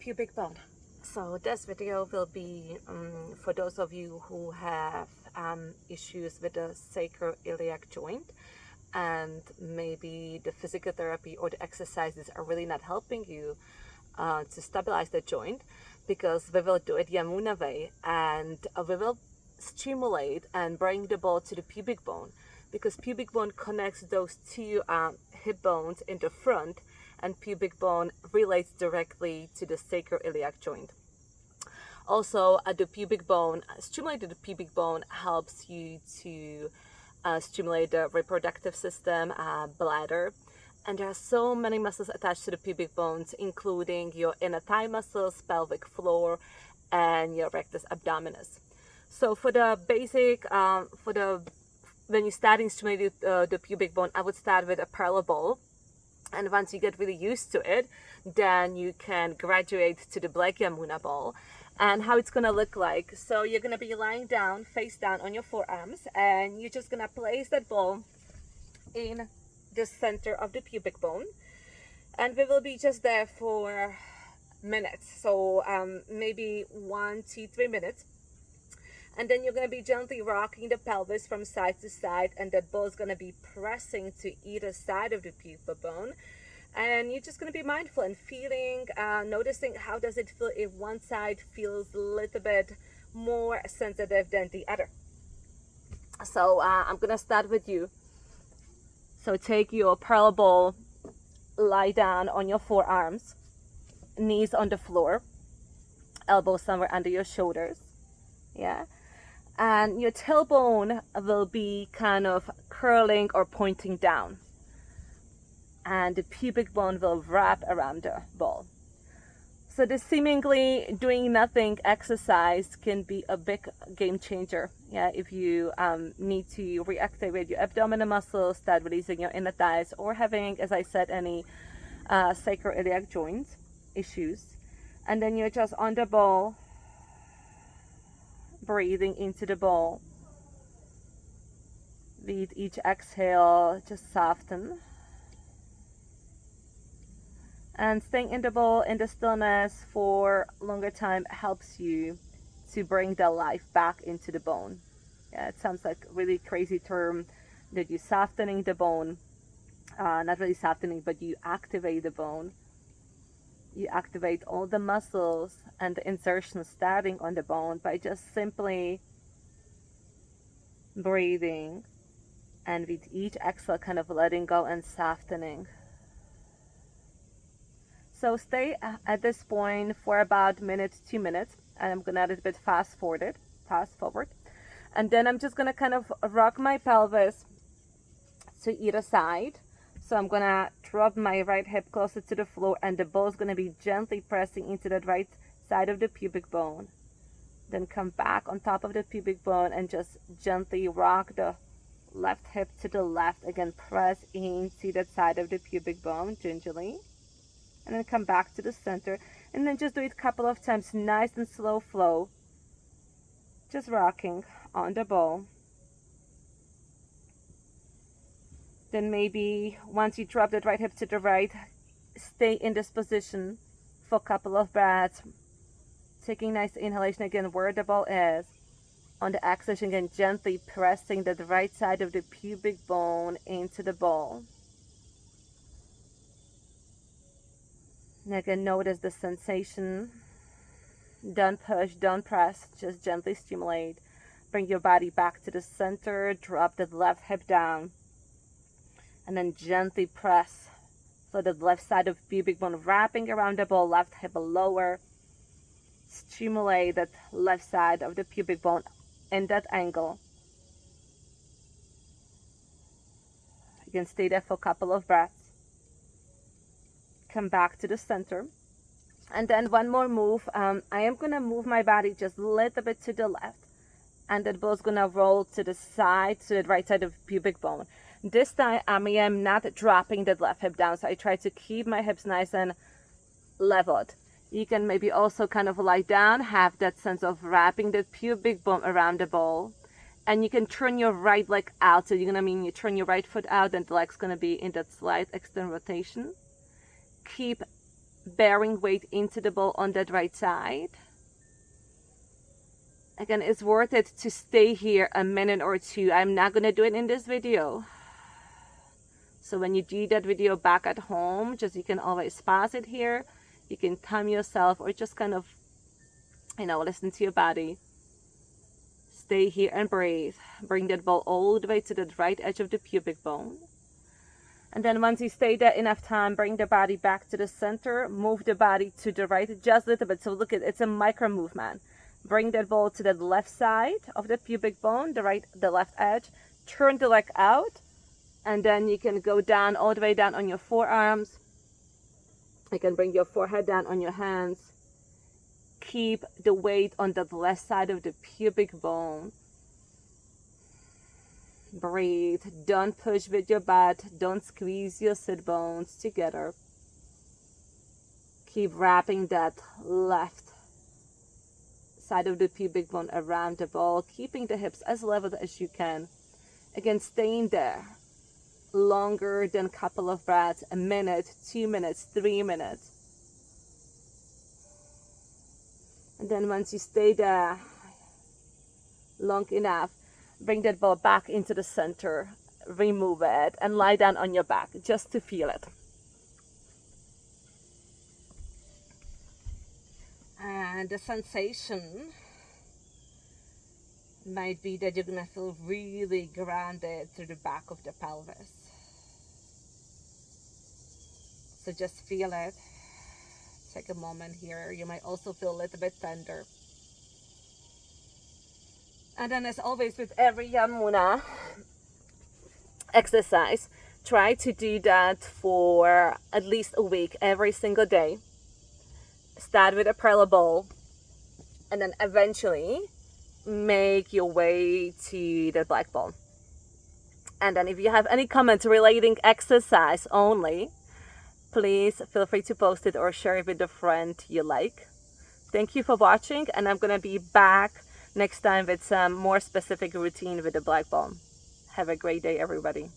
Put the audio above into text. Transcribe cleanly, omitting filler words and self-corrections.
pubic bone. So this video will be for those of you who have issues with the sacroiliac joint, and maybe the physical therapy or the exercises are really not helping you to stabilize the joint, because we will do it Yamuna way, and we will stimulate and bring the ball to the pubic bone, because pubic bone connects those two hip bones in the front, and pubic bone relates directly to the sacroiliac joint. Also, the pubic bone, stimulating the pubic bone helps you to stimulate the reproductive system, bladder, and there are so many muscles attached to the pubic bones, including your inner thigh muscles, pelvic floor, and your rectus abdominis. So for the basic, when you're starting to stimulate the pubic bone, I would start with a parallel ball. And once you get really used to it, then you can graduate to the black Yamuna ball. And how it's going to look like. So you're going to be lying down, face down on your forearms, and you're just going to place that ball in the center of the pubic bone. And we will be just there for minutes. So maybe 1, 2, 3 minutes. And then you're going to be gently rocking the pelvis from side to side, and that ball is going to be pressing to either side of the pubic bone. And you're just going to be mindful and feeling, noticing how does it feel if one side feels a little bit more sensitive than the other. So I'm going to start with you. So take your parallel ball, lie down on your forearms, knees on the floor, elbows somewhere under your shoulders. Yeah. And your tailbone will be kind of curling or pointing down. And the pubic bone will wrap around the ball. So the seemingly doing nothing exercise can be a big game changer. Yeah, if you need to reactivate your abdominal muscles, start releasing your inner thighs, or having, as I said, any sacroiliac joint issues. And then you're just on the ball, breathing into the ball. With each exhale, just soften. And staying in the ball, in the stillness for longer time helps you to bring the life back into the bone. Yeah, it sounds like a really crazy term that you're softening the bone. Not really softening, but you activate the bone. You activate all the muscles and the insertions starting on the bone by just simply breathing, and with each exhale kind of letting go and softening. So stay at this point for about 1 minute, 2 minutes, and I'm gonna a little bit fast forward. And then I'm just gonna kind of rock my pelvis to either side. So I'm gonna drop my right hip closer to the floor, and the ball is gonna be gently pressing into that right side of the pubic bone. Then come back on top of the pubic bone and just gently rock the left hip to the left. Again, press into that side of the pubic bone gingerly. And then come back to the center, and then just do it a couple of times, nice and slow flow, just rocking on the ball. Then maybe once you drop that right hip to the right, stay in this position for a couple of breaths, taking nice inhalation again where the ball is. On the exhalation, again gently pressing the right side of the pubic bone into the ball. And again, notice the sensation. Don't push, don't press, just gently stimulate. Bring your body back to the center, drop the left hip down. And then gently press so the left side of the pubic bone wrapping around the ball, left hip lower. Stimulate that left side of the pubic bone in that angle. You can stay there for a couple of breaths. Come back to the center, and then one more move. I am gonna move my body just a little bit to the left, and that ball is gonna roll to the side, to the right side of the pubic bone. This time I am not dropping that left hip down, so I try to keep my hips nice and leveled. You can maybe also kind of lie down, have that sense of wrapping the pubic bone around the ball, and you can turn your right leg out. So you turn your right foot out, and the leg's gonna be in that slight external rotation. Keep bearing weight into the ball on that right side. Again, it's worth it to stay here a minute or two. I'm not going to do it in this video. So when you do that video back at home, just you can always pause it here. You can time yourself or just kind of, listen to your body. Stay here and breathe. Bring that ball all the way to the right edge of the pubic bone. And then once you stay there enough time, bring the body back to the center. Move the body to the right just a little bit. So look, it's a micro movement. Bring that ball to the left side of the pubic bone, the left edge. Turn the leg out. And then you can go down, all the way down on your forearms. You can bring your forehead down on your hands. Keep the weight on the left side of the pubic bone. Breathe. Don't push with your butt. Don't squeeze your sit bones together. Keep wrapping that left side of the pubic bone around the ball, keeping the hips as level as you can. Again, staying there longer than a couple of breaths, a minute, 2 minutes, 3 minutes. And then once you stay there long enough, bring that ball back into the center, remove it, and lie down on your back just to feel it. And the sensation might be that you're going to feel really grounded through the back of the pelvis. So just feel it. Take a moment here. You might also feel a little bit tender. And then as always with every Yamuna exercise, try to do that for at least a week, every single day. Start with a parallel ball and then eventually make your way to the black ball. And then if you have any comments relating exercise only, please feel free to post it or share it with a friend you like. Thank you for watching, and I'm going to be back next time with some more specific routine with the black ball. Have a great day, everybody.